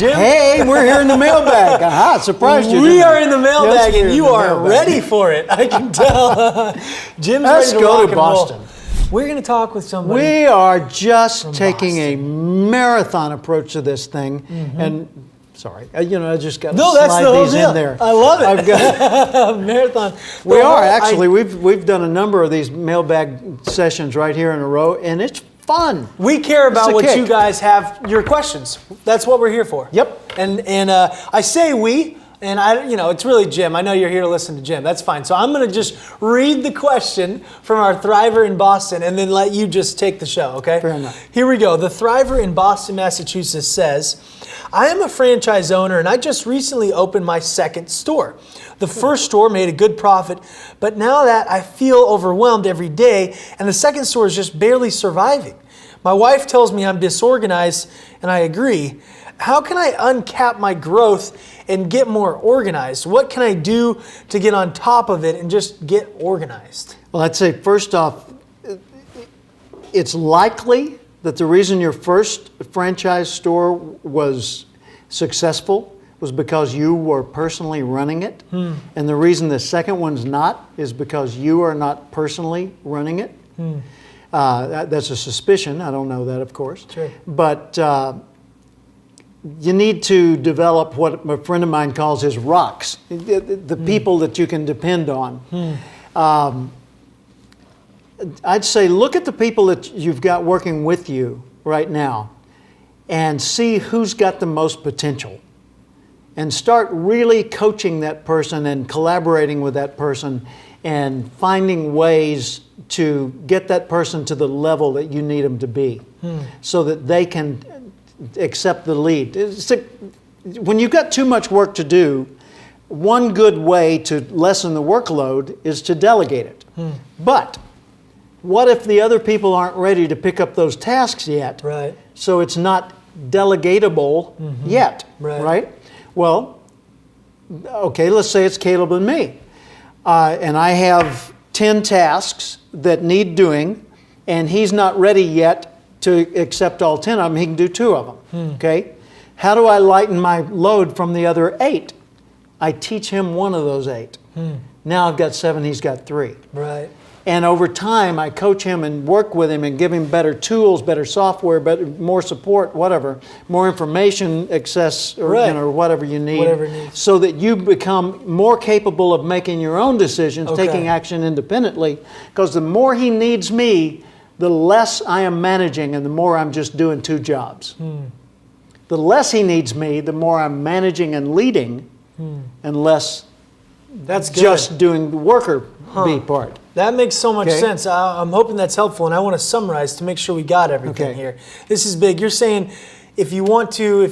Jim? Hey, we're here in the mailbag. Aha, surprised you. We are in the mailbag, Yes, and you are ready for it. I can tell. Jim's Let's ready to go rock to and Boston. roll. We're going to talk with somebody. We are just taking Boston. a marathon approach to this thing, and sorry, I just got to No, that's slide the whole these deal. in there. I love it. I've got, Marathon. we are actually. We've done a number of these mailbag sessions right here in a row, and it's fun. We care about It's a what kick. you guys have, your questions. That's what we're here for. Yep. And I say we, and it's really Jim. I know you're here to listen to Jim. That's fine. So I'm going to just read the question from our Thriver in Boston and then let you just take the show, okay? Fair enough. Here we go. The Thriver in Boston, Massachusetts says, I am a franchise owner and I just recently opened my second store. The first store made a good profit, but now that I feel overwhelmed every day and the second store is just barely surviving. My wife tells me I'm disorganized and I agree. How can I uncap my growth and get more organized? What can I do to get on top of it and just get organized? Well, I'd say first off, it's likely that the reason your first franchise store was successful was because you were personally running it. And the reason the second one's not is because you are not personally running it. That's a suspicion. I don't know that, of course. Sure. But you need to develop what a friend of mine calls his rocks, the people that you can depend on. I'd say look at the people that you've got working with you right now and see who's got the most potential. And start really coaching that person and collaborating with that person and finding ways to get that person to the level that you need them to be so that they can accept the lead. When you've got too much work to do, one good way to lessen the workload is to delegate it. But what if the other people aren't ready to pick up those tasks yet? Right. So it's not delegatable yet, right? Well, okay, let's say it's Caleb and me. And I have 10 tasks that need doing, and he's not ready yet to accept all 10 of them. He can do 2 of them, okay? How do I lighten my load from the other 8? I teach him 1 of those 8. Now I've got 7, he's got 3. Right. And over time, I coach him and work with him and give him better tools, better software, better, more support, whatever, more information access, or, or whatever you need, Whatever it needs. so that you become more capable of making your own decisions, taking action independently. Because the more he needs me, the less I am managing and the more I'm just doing 2 jobs. The less he needs me, the more I'm managing and leading, and less just doing the worker bee part. That makes so much sense. I'm hoping that's helpful, and I want to summarize to make sure we got everything here. This is big. You're saying if you want to,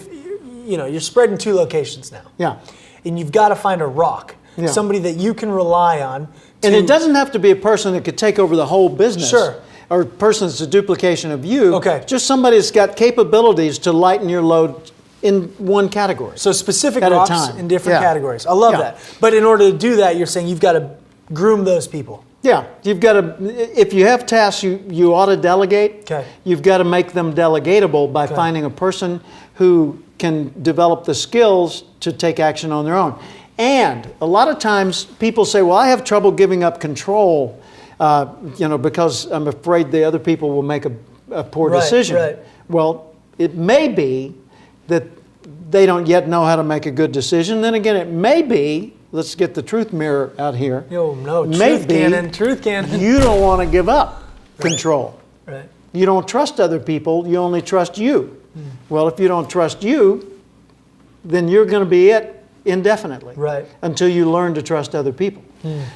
you're spread in 2 locations now. Yeah. And you've got to find a rock, somebody that you can rely on. And it doesn't have to be a person that could take over the whole business. Sure. Or a person that's a duplication of you. Okay. Just somebody that's got capabilities to lighten your load in one category. So specific at a rocks time. in different categories. I love that. But in order to do that, you're saying you've got to groom those people. Yeah, you've got to, if you have tasks you ought to delegate, you've got to make them delegatable by finding a person who can develop the skills to take action on their own. And a lot of times people say, well, I have trouble giving up control, because I'm afraid the other people will make a poor decision. Right. Well, it may be that they don't yet know how to make a good decision. Then again, it may be, let's get the truth mirror out here. Truth cannon. You don't want to give up control. Right. You don't trust other people, you only trust you. Well, if you don't trust you, then you're going to be it indefinitely. Right. Until you learn to trust other people.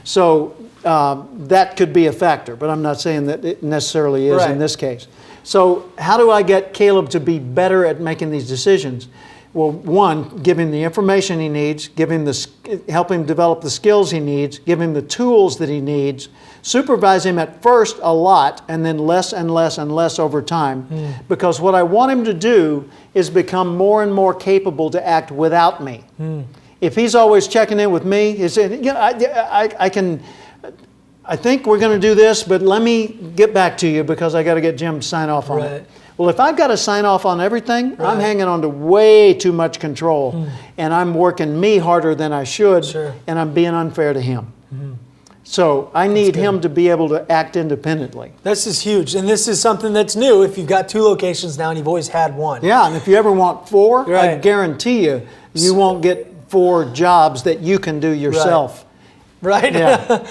So that could be a factor, but I'm not saying that it necessarily is in this case. So how do I get Caleb to be better at making these decisions? Well, 1, give him the information he needs, help him develop the skills he needs, give him the tools that he needs, supervise him at first a lot, and then less and less and less over time. Because what I want him to do is become more and more capable to act without me. If he's always checking in with me, I can I think we're going to do this, but let me get back to you because I got to get Jim to sign off on Right. it. Well, if I've got to sign off on everything, I'm hanging on to way too much control, and I'm working me harder than I should, Sure. and I'm being unfair to him. So I need him to be able to act independently. This is huge, and this is something that's new. If you've got 2 locations now and you've always had 1. Yeah, and if you ever want 4, I Right. guarantee you won't get 4 jobs that you can do yourself. Right? Yeah.